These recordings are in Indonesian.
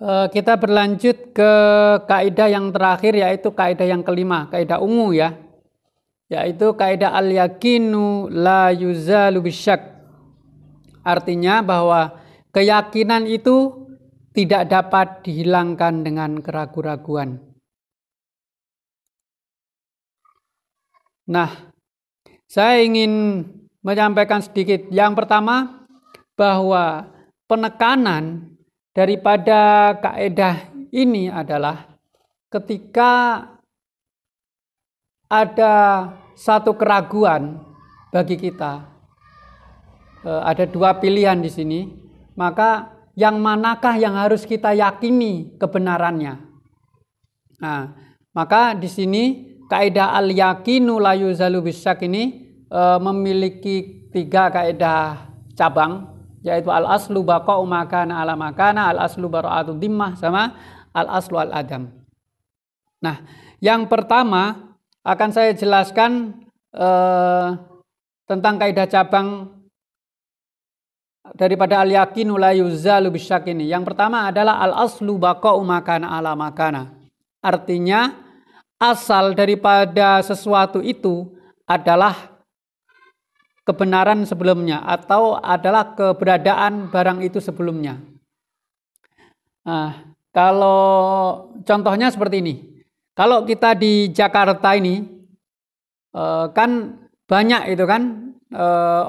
Kita berlanjut ke kaidah yang terakhir, yaitu kaidah yang kelima, kaidah ungu ya, yaitu kaidah al-yakinu la yuzalu bisyak. Artinya bahwa keyakinan itu tidak dapat dihilangkan dengan keraguan-raguan. Nah, saya ingin menyampaikan sedikit. Yang pertama, bahwa penekanan daripada kaidah ini adalah ketika ada satu keraguan bagi kita, ada dua pilihan di sini, maka yang manakah yang harus kita yakini kebenarannya? Nah, maka di sini kaidah al-yakinu la yuzalu bisyak ini memiliki tiga kaidah cabang, yaitu al-aslu baqa'u makana ala makana, al-aslu bara'atu dhimmah, sama al-aslu al-adam. Nah, yang pertama akan saya jelaskan tentang kaidah cabang daripada al-yakinu la yuzalu bisyak ini. Yang pertama adalah al-aslu baqa'u makana ala makana. Artinya asal daripada sesuatu itu adalah kebenaran sebelumnya atau adalah keberadaan barang itu sebelumnya. Nah, kalau contohnya seperti ini. Kalau kita di Jakarta ini kan banyak itu kan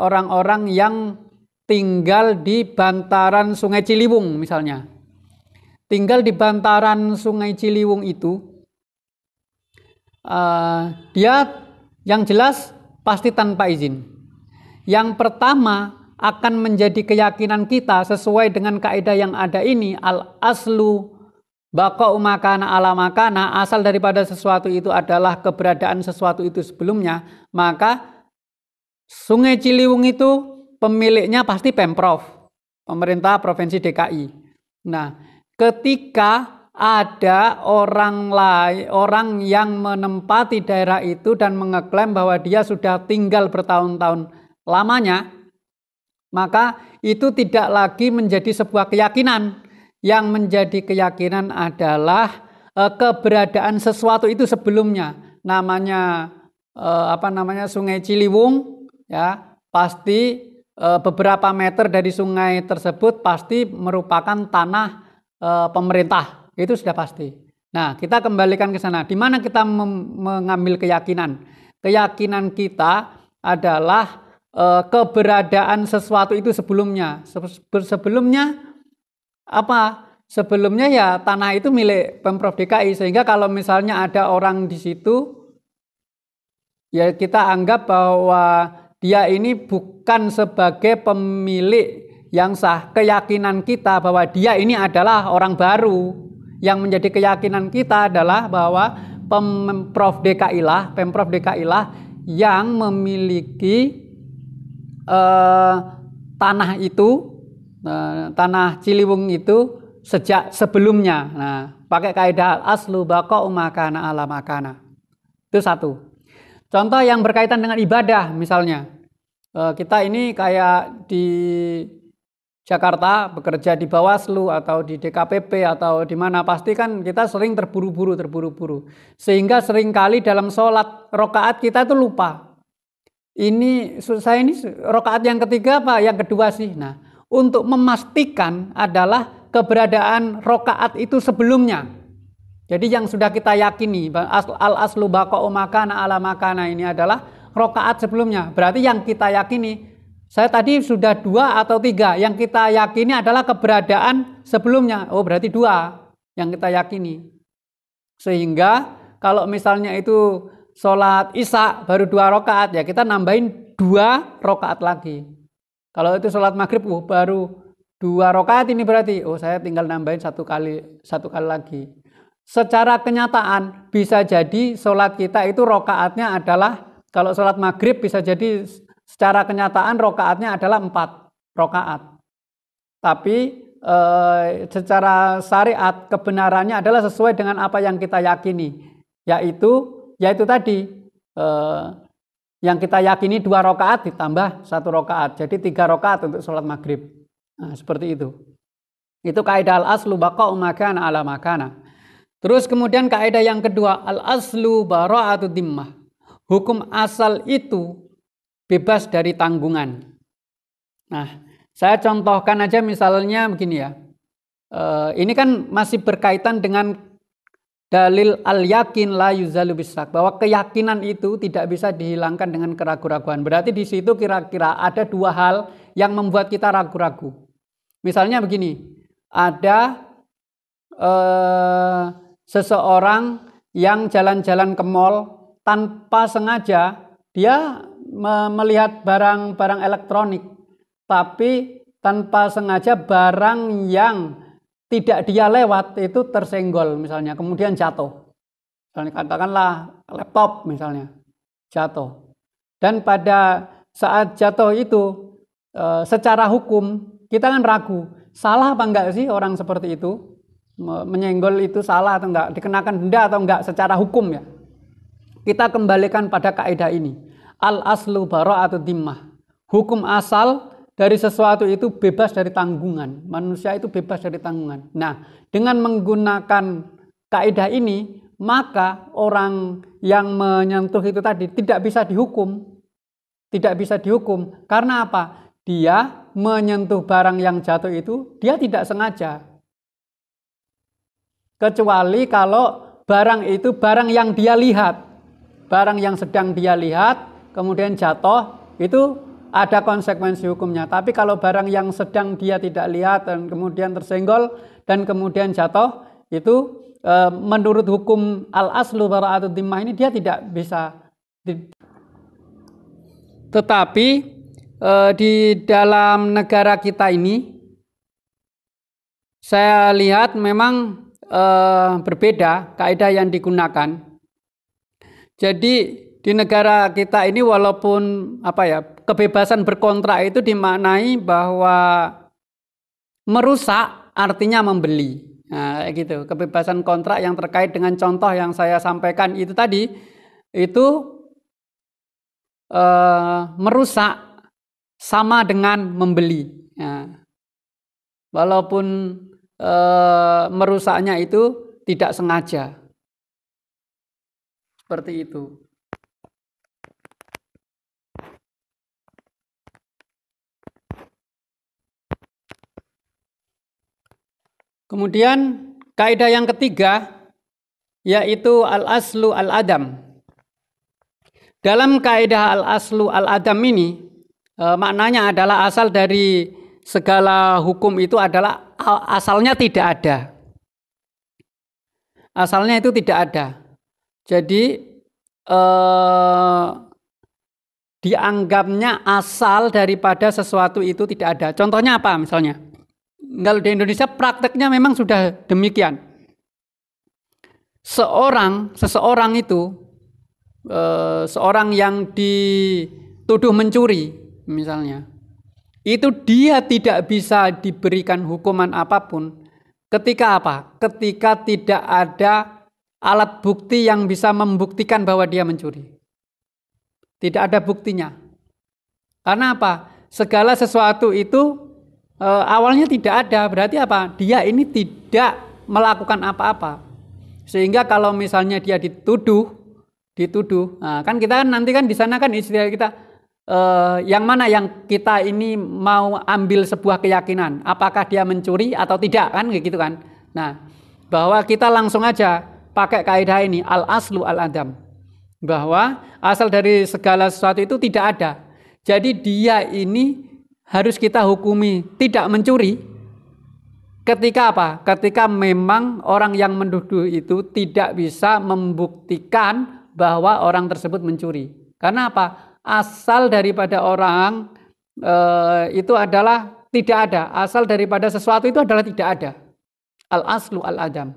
orang-orang yang tinggal di bantaran Sungai Ciliwung misalnya. Tinggal di bantaran Sungai Ciliwung itu dia yang jelas pasti tanpa izin. Yang pertama akan menjadi keyakinan kita sesuai dengan kaidah yang ada ini, al-aslu baqa'u makana ala makana, asal daripada sesuatu itu adalah keberadaan sesuatu itu sebelumnya, maka Sungai Ciliwung itu pemiliknya pasti Pemprov, pemerintah Provinsi DKI. Nah, ketika ada orang yang menempati daerah itu dan mengeklaim bahwa dia sudah tinggal bertahun-tahun lamanya, maka itu tidak lagi menjadi sebuah keyakinan. Yang menjadi keyakinan adalah keberadaan sesuatu itu sebelumnya. Namanya Sungai Ciliwung ya, pasti beberapa meter dari sungai tersebut pasti merupakan tanah pemerintah. Itu sudah pasti. Nah, kita kembalikan ke sana. Di mana kita mengambil keyakinan? Keyakinan kita adalah keberadaan sesuatu itu sebelumnya. Sebelumnya apa? Sebelumnya ya tanah itu milik Pemprov DKI, sehingga kalau misalnya ada orang di situ, ya kita anggap bahwa dia ini bukan sebagai pemilik yang sah. Keyakinan kita bahwa dia ini adalah orang baru. Yang menjadi keyakinan kita adalah bahwa Pemprov DKI lah yang memiliki tanah itu, tanah Ciliwung itu sejak sebelumnya. Nah, pakai kaidah aslu baqa'u makana ala makana. Itu satu. Contoh yang berkaitan dengan ibadah misalnya. Kita ini kayak di Jakarta bekerja di Bawaslu atau di DKPP atau di mana, pasti kan kita sering terburu-buru. Sehingga seringkali dalam sholat rokaat kita itu lupa. Saya ini rokaat yang ketiga apa yang kedua sih? Nah, untuk memastikan adalah keberadaan rokaat itu sebelumnya. Jadi yang sudah kita yakini al-aslu baqa'u makana ala makana ini adalah rokaat sebelumnya. Berarti yang kita yakini, saya tadi sudah 2 atau 3, yang kita yakini adalah keberadaan sebelumnya. Oh, berarti 2 yang kita yakini. Sehingga kalau misalnya itu sholat isya baru 2 rakaat, ya kita nambahin 2 rakaat lagi. Kalau itu sholat maghrib baru 2 rakaat, ini berarti saya tinggal nambahin satu kali lagi. Secara kenyataan bisa jadi sholat kita itu rakaatnya adalah, kalau sholat maghrib bisa jadi secara kenyataan rakaatnya adalah 4 rakaat. Tapi secara syariat kebenarannya adalah sesuai dengan apa yang kita yakini, yaitu tadi yang kita yakini 2 rakaat ditambah 1 rakaat, jadi 3 rakaat untuk sholat maghrib. Nah, seperti itu. Itu kaidah al-aslu baqa'u ma kana ala ma kana. Terus kemudian kaidah yang kedua, al-aslu bara'atu dhimmah. Hukum asal itu bebas dari tanggungan. Nah, saya contohkan aja misalnya begini ya. Ini kan masih berkaitan dengan dalil al-yakin la yuzalu bisak, bahwa keyakinan itu tidak bisa dihilangkan dengan keraguan-raguan. Berarti di situ kira-kira ada dua hal yang membuat kita ragu-ragu. Misalnya begini, ada seseorang yang jalan-jalan ke mall tanpa sengaja dia melihat barang-barang elektronik, tapi tanpa sengaja barang yang tidak dia lewat itu tersenggol misalnya, kemudian jatuh. Misalnya katakanlah laptop misalnya, jatuh. Dan pada saat jatuh itu secara hukum kita kan ragu, salah apa enggak sih orang seperti itu? Menyenggol itu salah atau enggak? Dikenakan denda atau enggak secara hukum ya? Kita kembalikan pada kaidah ini. Al-aslu bara'atu dhimmah. Hukum asal dari sesuatu itu bebas dari tanggungan. Manusia itu bebas dari tanggungan. Nah, dengan menggunakan kaidah ini, maka orang yang menyentuh itu tadi tidak bisa dihukum. Tidak bisa dihukum. Karena apa? Dia menyentuh barang yang jatuh itu, dia tidak sengaja. Kecuali kalau barang itu barang yang dia lihat. Barang yang sedang dia lihat, kemudian jatuh, itu ada konsekuensi hukumnya. Tapi kalau barang yang sedang dia tidak lihat dan kemudian tersenggol dan kemudian jatuh, itu menurut hukum al-aslu bara'atu dhimmah ini dia tidak bisa. Tetapi di dalam negara kita ini saya lihat memang berbeda kaidah yang digunakan. Jadi di negara kita ini walaupun kebebasan berkontrak itu dimaknai bahwa merusak artinya membeli. Nah, gitu. Kebebasan kontrak yang terkait dengan contoh yang saya sampaikan itu tadi itu merusak sama dengan membeli. Nah, walaupun merusaknya itu tidak sengaja. Seperti itu. Kemudian kaidah yang ketiga yaitu al-aslu al-adam. Dalam kaidah al-aslu al-adam ini maknanya adalah asal dari segala hukum itu adalah asalnya tidak ada. Asalnya itu tidak ada. Jadi dianggapnya asal daripada sesuatu itu tidak ada. Contohnya apa misalnya? Kalau di Indonesia prakteknya memang sudah demikian. Seseorang itu, seorang yang dituduh mencuri misalnya, itu dia tidak bisa diberikan hukuman apapun ketika apa? Ketika tidak ada alat bukti yang bisa membuktikan bahwa dia mencuri. Tidak ada buktinya. Karena apa? Segala sesuatu itu awalnya tidak ada. Berarti apa? Dia ini tidak melakukan apa-apa. Sehingga kalau misalnya dia dituduh, nah kan kita nanti kan di sana kan istilah kita yang mana yang kita ini mau ambil sebuah keyakinan, apakah dia mencuri atau tidak kan gitu kan. Nah, bahwa kita langsung aja pakai kaidah ini al-aslu al-adam, bahwa asal dari segala sesuatu itu tidak ada. Jadi dia ini harus kita hukumi tidak mencuri ketika apa? Ketika memang orang yang menuduh itu tidak bisa membuktikan bahwa orang tersebut mencuri. Karena apa? Asal daripada orang itu adalah tidak ada. Asal daripada sesuatu itu adalah tidak ada. Al-aslu al-adam.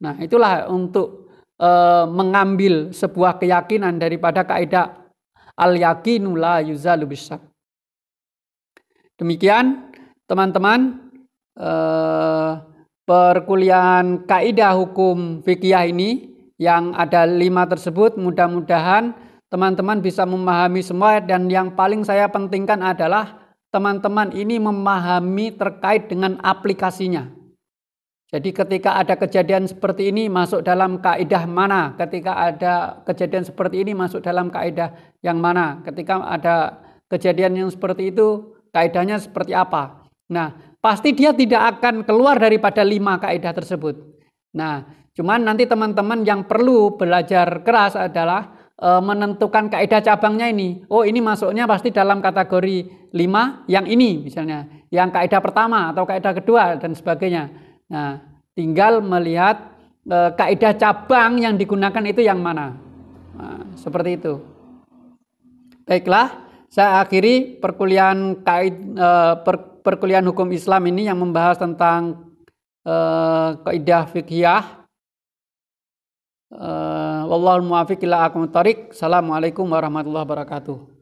Nah, itulah untuk mengambil sebuah keyakinan daripada kaidah al-yakinu la yuzalu bisyak. Demikian teman-teman perkuliahan kaidah hukum fikih ini yang ada 5 tersebut, mudah-mudahan teman-teman bisa memahami semua, dan yang paling saya pentingkan adalah teman-teman ini memahami terkait dengan aplikasinya. Jadi ketika ada kejadian seperti ini masuk dalam kaidah mana? Ketika ada kejadian seperti ini masuk dalam kaidah yang mana? Ketika ada kejadian yang seperti itu kaidahnya seperti apa? Nah, pasti dia tidak akan keluar daripada 5 kaidah tersebut. Nah, cuman nanti teman-teman yang perlu belajar keras adalah menentukan kaidah cabangnya ini. Oh, ini masuknya pasti dalam kategori 5 yang ini misalnya. Yang kaidah pertama atau kaidah kedua dan sebagainya. Nah, tinggal melihat kaidah cabang yang digunakan itu yang mana. Nah, seperti itu. Baiklah, saya akhiri perkuliahan hukum Islam ini yang membahas tentang kaidah fiqhiyah. Wallahul muwaffiq ila aqwamit thoriq. Assalamualaikum warahmatullahi wabarakatuh.